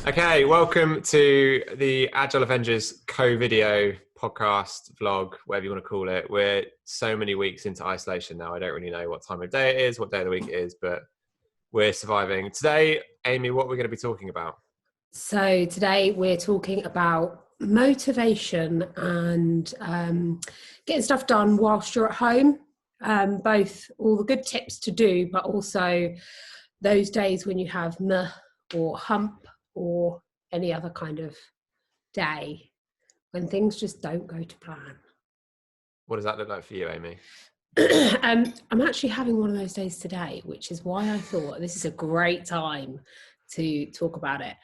Okay, welcome to the Agile Avengers COVideo podcast, vlog, whatever you want to call it. We're so many weeks into isolation now. I don't really know what time of day it is, what day of the week it is, but we're surviving. Today, Amy, what we're going to be talking about? So today we're talking about motivation and getting stuff done whilst you're at home. Both all the good tips to do, but also those days when you have meh or hump or any other kind of day when things just don't go to plan. What does that look like for you, Amy? I'm actually having one of those days today, which is why I thought this is a great time to talk about it.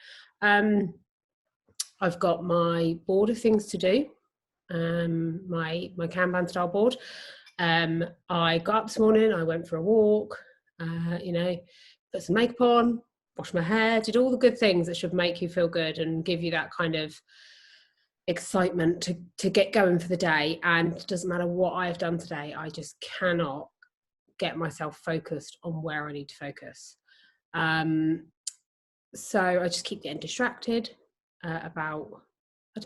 I've got my board of things to do, my Kanban style board. I got up this morning, I went for a walk, put some makeup on, washed my hair, did all the good things that should make you feel good and give you that kind of excitement to get going for the day. And it doesn't matter what I've done today, I just cannot get myself focused on where I need to focus. So I just keep getting distracted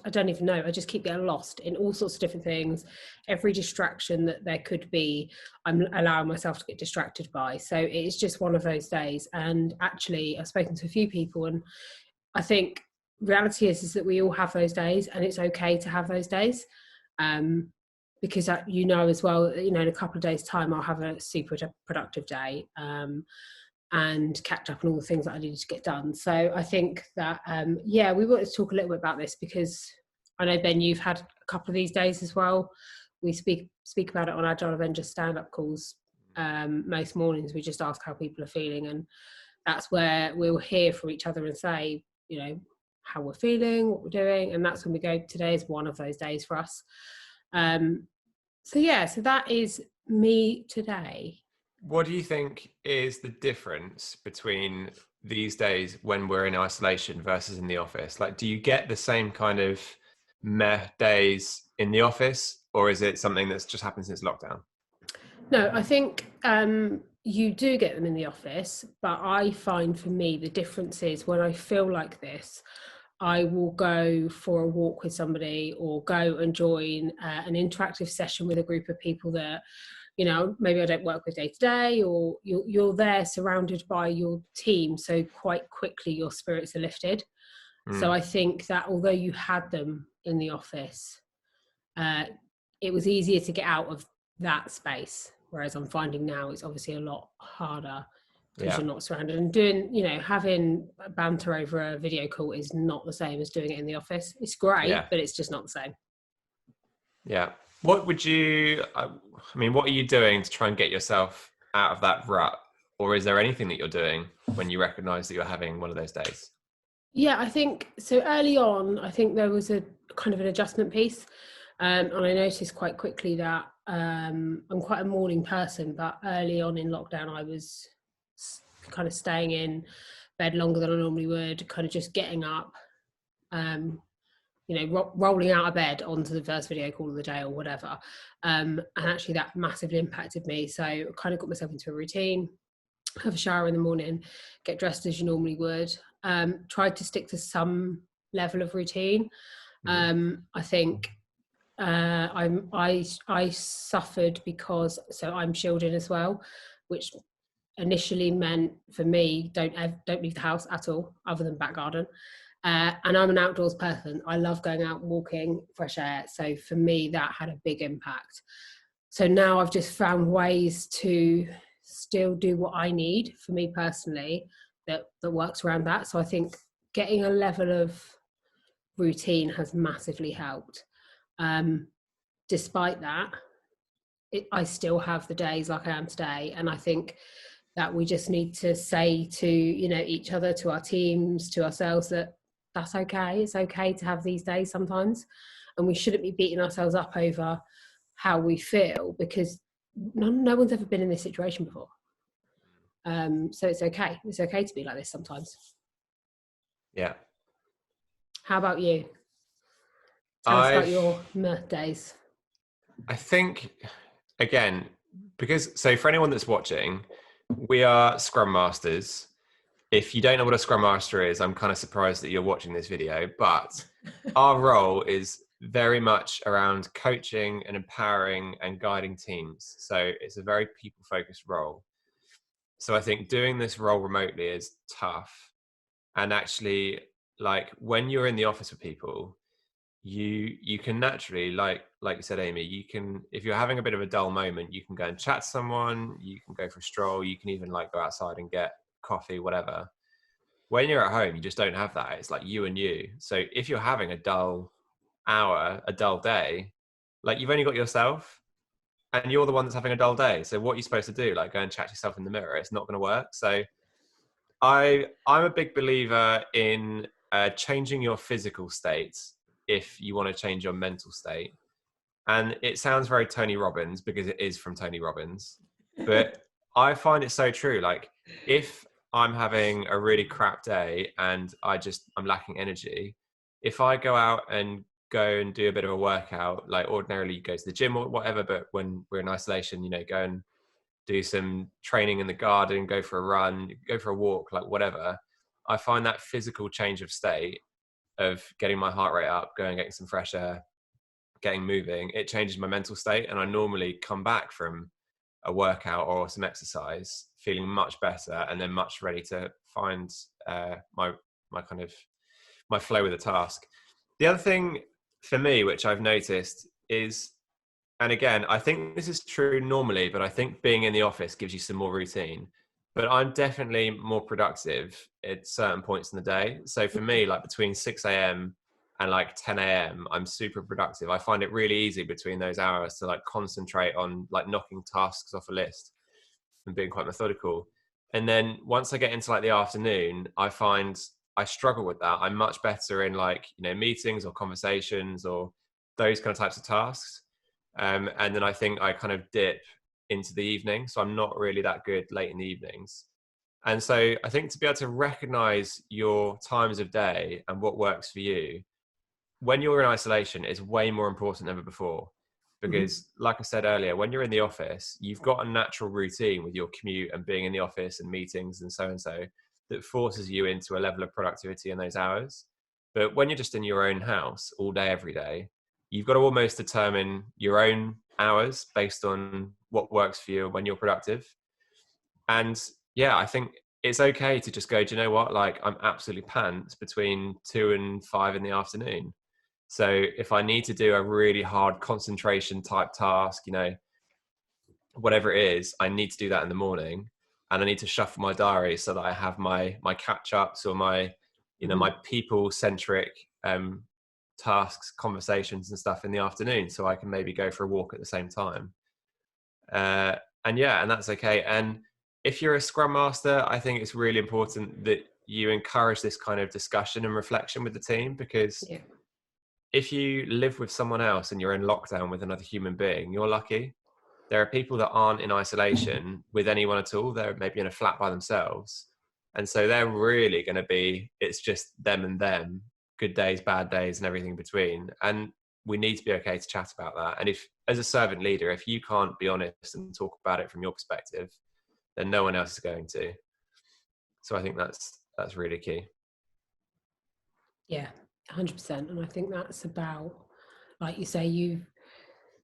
I don't even know. I just keep getting lost in all sorts of different things. Every distraction that there could be, I'm allowing myself to get distracted by. So it's just one of those days. And actually, I've spoken to a few people, and I think reality is that we all have those days, and it's okay to have those days. Because as well, in a couple of days' time, I'll have a super productive day. And catch up on all the things that I needed to get done. So I think that, we wanted to talk a little bit about this because I know, Ben, you've had a couple of these days as well. We speak about it on Agile Avengers stand-up calls. Most mornings we just ask how people are feeling, and that's where we'll hear from each other and say, how we're feeling, what we're doing, and that's when we go, today is one of those days for us. So that is me today. What do you think is the difference between these days when we're in isolation versus in the office? Like, do you get the same kind of meh days in the office, or is it something that's just happened since lockdown? No, I think you do get them in the office, but I find for me the difference is when I feel like this, I will go for a walk with somebody or go and join an interactive session with a group of people that maybe I don't work with day to day, or you're there surrounded by your team. So quite quickly your spirits are lifted. So I think that although you had them in the office, it was easier to get out of that space. Whereas I'm finding now it's obviously a lot harder because you're not surrounded, and having banter over a video call is not the same as doing it in the office. It's great, but it's just not the same. Yeah. What are you doing to try and get yourself out of that rut? Or is there anything that you're doing when you recognize that you're having one of those days? Yeah, I think so. Early on, I think there was a kind of an adjustment piece. And I noticed quite quickly that I'm quite a morning person, but early on in lockdown, I was kind of staying in bed longer than I normally would, kind of just getting up, rolling out of bed onto the first video call of the day or whatever. And actually that massively impacted me. So I kind of got myself into a routine, have a shower in the morning, get dressed as you normally would, tried to stick to some level of routine. I think I suffered because, so I'm shielding as well, which initially meant for me, don't leave the house at all other than back garden. And I'm an outdoors person. I love going out, walking, fresh air. So for me, that had a big impact. So now I've just found ways to still do what I need for me personally that works around that. So I think getting a level of routine has massively helped. Despite that, I still have the days like I am today. And I think that we just need to say to, each other, to our teams, to ourselves, that that's okay. It's okay to have these days sometimes. And we shouldn't be beating ourselves up over how we feel, because no one's ever been in this situation before. So it's okay. It's okay to be like this sometimes. Yeah. How about you? Tell us about your days. I think, again, so for anyone that's watching, we are Scrum Masters if you don't know what a Scrum Master is, I'm kind of surprised that you're watching this video, but our role is very much around coaching and empowering and guiding teams. So it's a very people-focused role. So I think doing this role remotely is tough. And actually, like when you're in the office with people, you can naturally, like you said, Amy, you can, if you're having a bit of a dull moment, you can go and chat to someone, you can go for a stroll, you can even like go outside and get coffee, whatever. When you're at home, you just don't have that. It's like you and you. So if you're having a dull hour, a dull day, like you've only got yourself and you're the one that's having a dull day. So what are you supposed to do? Like go and chat yourself in the mirror? It's not going to work. So I'm a big believer in changing your physical state if you want to change your mental state. And it sounds very Tony Robbins because it is from Tony Robbins, but I find it so true. Like if I'm having a really crap day and I'm lacking energy, if I go out and go and do a bit of a workout, like ordinarily you go to the gym or whatever, but when we're in isolation, you know, go and do some training in the garden, go for a run, go for a walk, like whatever. I find that physical change of state of getting my heart rate up, going, getting some fresh air, getting moving, it changes my mental state. And I normally come back from a workout or some exercise feeling much better and then much ready to find my kind of my flow with the task. The other thing for me, which I've noticed is, and again, I think this is true normally, but I think being in the office gives you some more routine. But I'm definitely more productive at certain points in the day. So for me, like between 6 a.m. and like 10 a.m., I'm super productive. I find it really easy between those hours to like concentrate on like knocking tasks off a list and being quite methodical. And then once I get into like the afternoon, I find I struggle with that. I'm much better in like, you know, meetings or conversations or those kind of types of tasks. And then I think I kind of dip into the evening. So I'm not really that good late in the evenings. And so I think to be able to recognize your times of day and what works for you when you're in isolation is way more important than ever before. Because like I said earlier, when you're in the office, you've got a natural routine with your commute and being in the office and meetings and so that forces you into a level of productivity in those hours. But when you're just in your own house all day, every day, you've got to almost determine your own hours based on what works for you when you're productive. And yeah, I think it's okay to just go, do you know what? Like I'm absolutely pants between 2 and 5 in the afternoon. So if I need to do a really hard concentration type task, you know, whatever it is, I need to do that in the morning, and I need to shuffle my diary so that I have my catch ups or my, you know, my people centric tasks, conversations and stuff in the afternoon, so I can maybe go for a walk at the same time. And yeah, and that's okay. And if you're a Scrum Master, I think it's really important that you encourage this kind of discussion and reflection with the team, because if you live with someone else and you're in lockdown with another human being, you're lucky. There are people that aren't in isolation with anyone at all. They're maybe in a flat by themselves. And so they're really going to be, it's just them and them, good days, bad days, and everything in between. And we need to be okay to chat about that. And if, as a servant leader, if you can't be honest and talk about it from your perspective, then no one else is going to. So I think that's really key. Yeah, 100%. And I think that's about, like you say,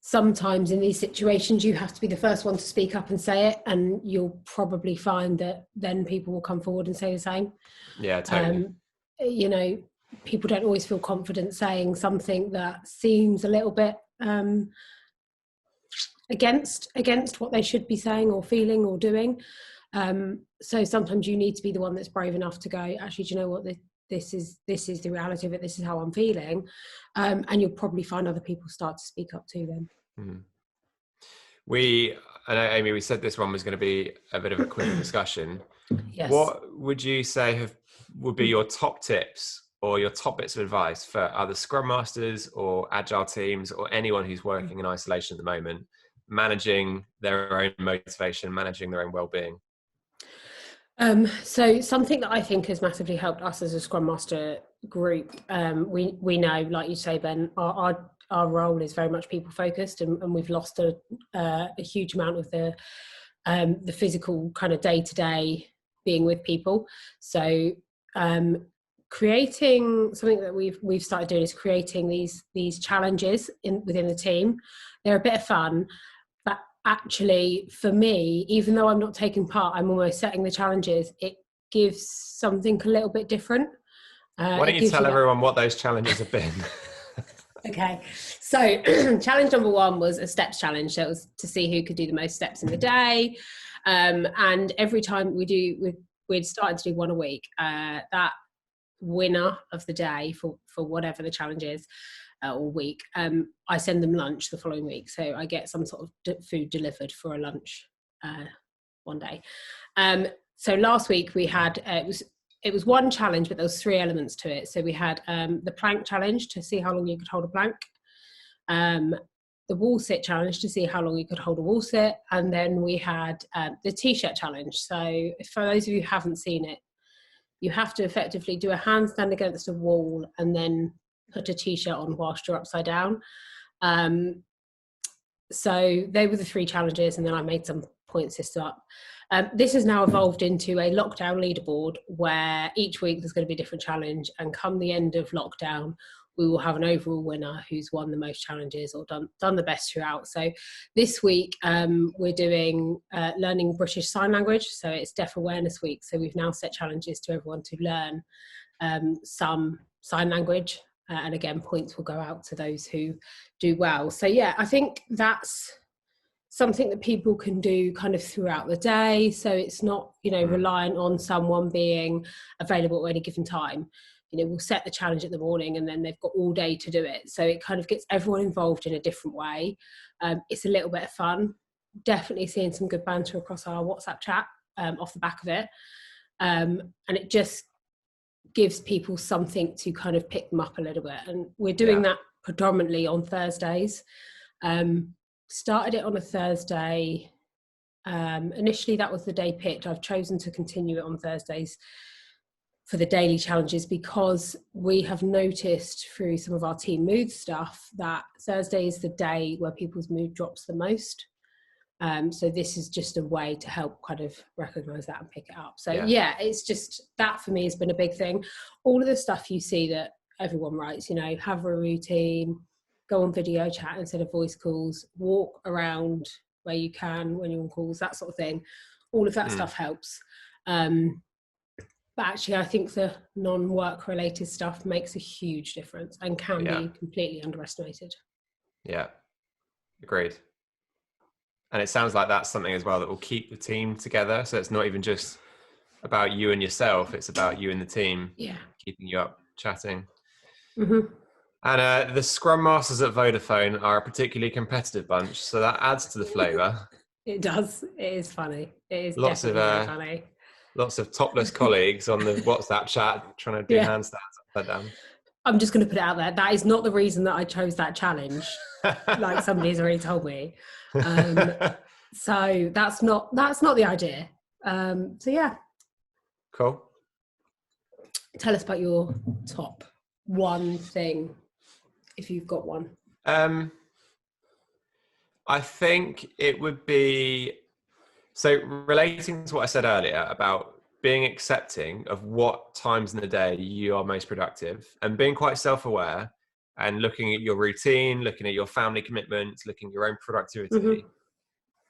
sometimes in these situations, you have to be the first one to speak up and say it. And you'll probably find that then people will come forward and say the same. Yeah, totally. You know, people don't always feel confident saying something that seems a little bit against what they should be saying or feeling or doing. So sometimes you need to be the one that's brave enough to go, actually, do you know what, this is the reality of it, this is how I'm feeling. And you'll probably find other people start to speak up too then. I know, Amy, we said this one was going to be a bit of a quick discussion. Yes. What would you say would be your top tips or your top bits of advice for other Scrum Masters or Agile teams or anyone who's working in isolation at the moment, managing their own motivation, managing their own well-being? So something that I think has massively helped us as a Scrum Master group, we know, like you say, Ben, our role is very much people focused, and we've lost a huge amount of the physical kind of day-to-day being with people. So creating something that we've started doing is creating these challenges within the team. They're a bit of fun, but actually for me, even though I'm not taking part, I'm almost setting the challenges. It gives something a little bit different. Why don't you tell everyone what those challenges have been? Okay, so challenge number 1 was a steps challenge. So it was to see who could do the most steps in the day. And every time we'd started to do one a week. That winner of the day for whatever the challenge is or week, I send them lunch the following week. So I get some sort of food delivered for a lunch one day. So last week we had, it was one challenge, but there was 3 elements to it. So we had the plank challenge to see how long you could hold a plank, the wall sit challenge to see how long you could hold a wall sit, and then we had the t-shirt challenge. So for those of you who haven't seen it, you have to effectively do a handstand against a wall and then put a t-shirt on whilst you're upside down. So they were the 3 challenges, and then I made some point system up. This has now evolved into a lockdown leaderboard where each week there's going to be a different challenge, and come the end of lockdown we will have an overall winner who's won the most challenges or done the best throughout. So this week we're doing learning British Sign Language, so it's Deaf Awareness Week, so we've now set challenges to everyone to learn some sign language, and again points will go out to those who do well. So yeah, I think that's something that people can do kind of throughout the day, so it's not, you know, reliant on someone being available at any given time. You know, we'll set the challenge in the morning and then they've got all day to do it, so it kind of gets everyone involved in a different way. It's a little bit of fun, definitely seeing some good banter across our WhatsApp chat off the back of it, and it just gives people something to kind of pick them up a little bit. And we're doing that predominantly on Thursdays. Started it on a Thursday. Initially that was the day picked. I've chosen to continue it on Thursdays for the daily challenges because we have noticed through some of our team mood stuff that Thursday is the day where people's mood drops the most. So this is just a way to help kind of recognize that and pick it up. So yeah, it's just that for me has been a big thing. All of the stuff you see that everyone writes, you know, have a routine, go on video chat instead of voice calls, walk around where you can when you're on calls, that sort of thing. All of that stuff helps. But actually, I think the non-work related stuff makes a huge difference and can be completely underestimated. Yeah, agreed. And it sounds like that's something as well that will keep the team together. So it's not even just about you and yourself, it's about you and the team, keeping you up, chatting. And the Scrum Masters at Vodafone are a particularly competitive bunch, so that adds to the flavour. It does. It is funny. It is definitely very funny. Lots of topless colleagues on the WhatsApp chat trying to do handstands upside down. I'm just going to put it out there. That is not the reason that I chose that challenge. Like somebody's already told me. So that's not the idea. So yeah. Cool. Tell us about your top one thing, if you've got one. I think it would be, so relating to what I said earlier about being accepting of what times in the day you are most productive and being quite self-aware and looking at your routine, looking at your family commitments, looking at your own productivity,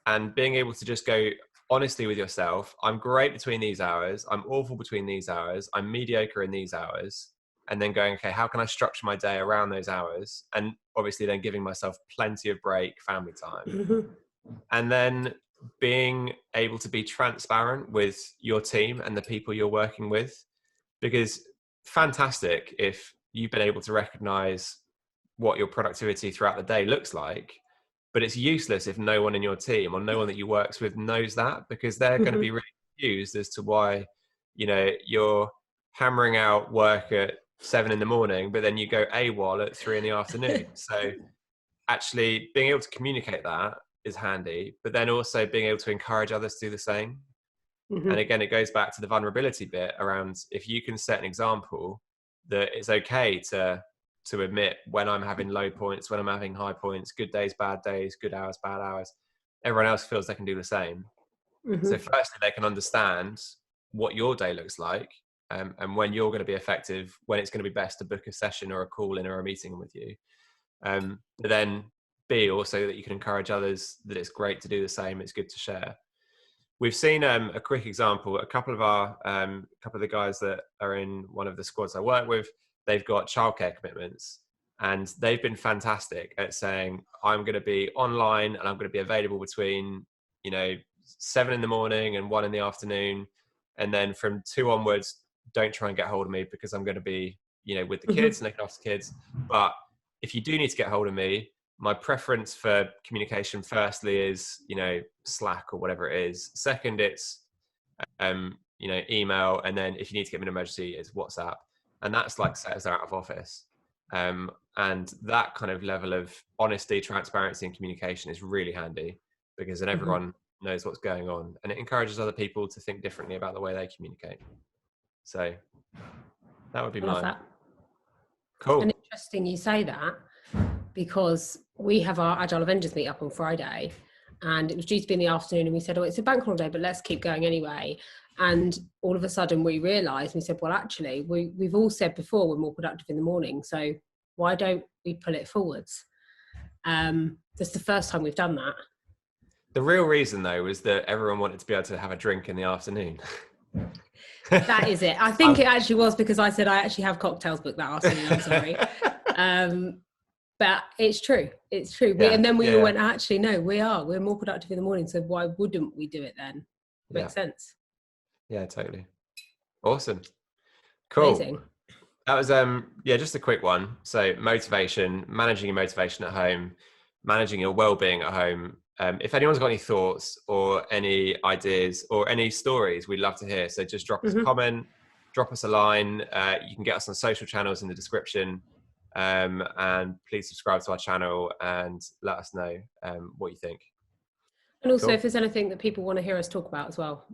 and being able to just go honestly with yourself. I'm great between these hours. I'm awful between these hours. I'm mediocre in these hours. And then going, okay, how can I structure my day around those hours? And obviously then giving myself plenty of break, family time. And then being able to be transparent with your team and the people you're working with, because fantastic if you've been able to recognize what your productivity throughout the day looks like, but it's useless if no one in your team or no one that you works with knows that, because they're going to be really confused as to why, you know, you're hammering out work at 7 a.m, but then you go AWOL at 3 p.m. So actually being able to communicate that is handy, but then also being able to encourage others to do the same. And again, it goes back to the vulnerability bit around, if you can set an example that it's okay to admit when I'm having low points, when I'm having high points, good days, bad days, good hours, bad hours, everyone else feels they can do the same. So firstly, they can understand what your day looks like, and when you're going to be effective, when it's going to be best to book a session or a call in or a meeting with you. But then B, also that you can encourage others that it's great to do the same. It's good to share. We've seen a quick example. A couple of the guys that are in one of the squads I work with, they've got childcare commitments, and they've been fantastic at saying, I'm going to be online and I'm going to be available between 7 in the morning and 1 in the afternoon, and then from 2 onwards, don't try and get hold of me because I'm going to be with the kids and looking after the kids. But if you do need to get hold of me, my preference for communication firstly is Slack or whatever it is. Second, it's email, and then if you need to get me in an emergency, it's WhatsApp. And that's like set us out of office. And that kind of level of honesty, transparency, and communication is really handy, because then everyone knows what's going on, and it encourages other people to think differently about the way they communicate. So that would be mine. That. Cool. And interesting you say that, because we have our Agile Avengers meet up on Friday, and it was due to be in the afternoon, and we said, oh, it's a bank holiday, but let's keep going anyway. And all of a sudden we realised, we said, well, actually, we've all said before we're more productive in the morning, so why don't we pull it forwards? That's the first time we've done that. The real reason, though, was that everyone wanted to be able to have a drink in the afternoon. That is it. I think it actually was because I said I actually have cocktails booked that afternoon. I'm sorry. But it's true. It's true. Yeah, and then we all went, actually, no, we're more productive in the morning. So why wouldn't we do it then? Makes sense. Yeah, totally. Awesome. Cool. Amazing. That was, just a quick one. So motivation, managing your motivation at home, managing your well-being at home. If anyone's got any thoughts or any ideas or any stories, we'd love to hear. So just drop us a comment, drop us a line. You can get us on social channels in the description. And please subscribe to our channel and let us know what you think. And also, if there's anything that people want to hear us talk about as well,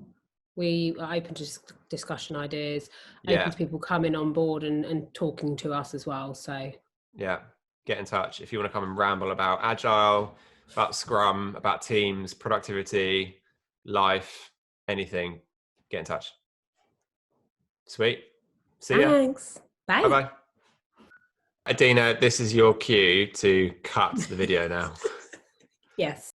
we are open to discussion ideas, open to people coming on board and talking to us as well. So get in touch if you want to come and ramble about Agile, about Scrum, about teams, productivity, life, anything. Get in touch. Sweet. See ya. Thanks. Bye. Bye-bye. Adina, this is your cue to cut the video now. Yes.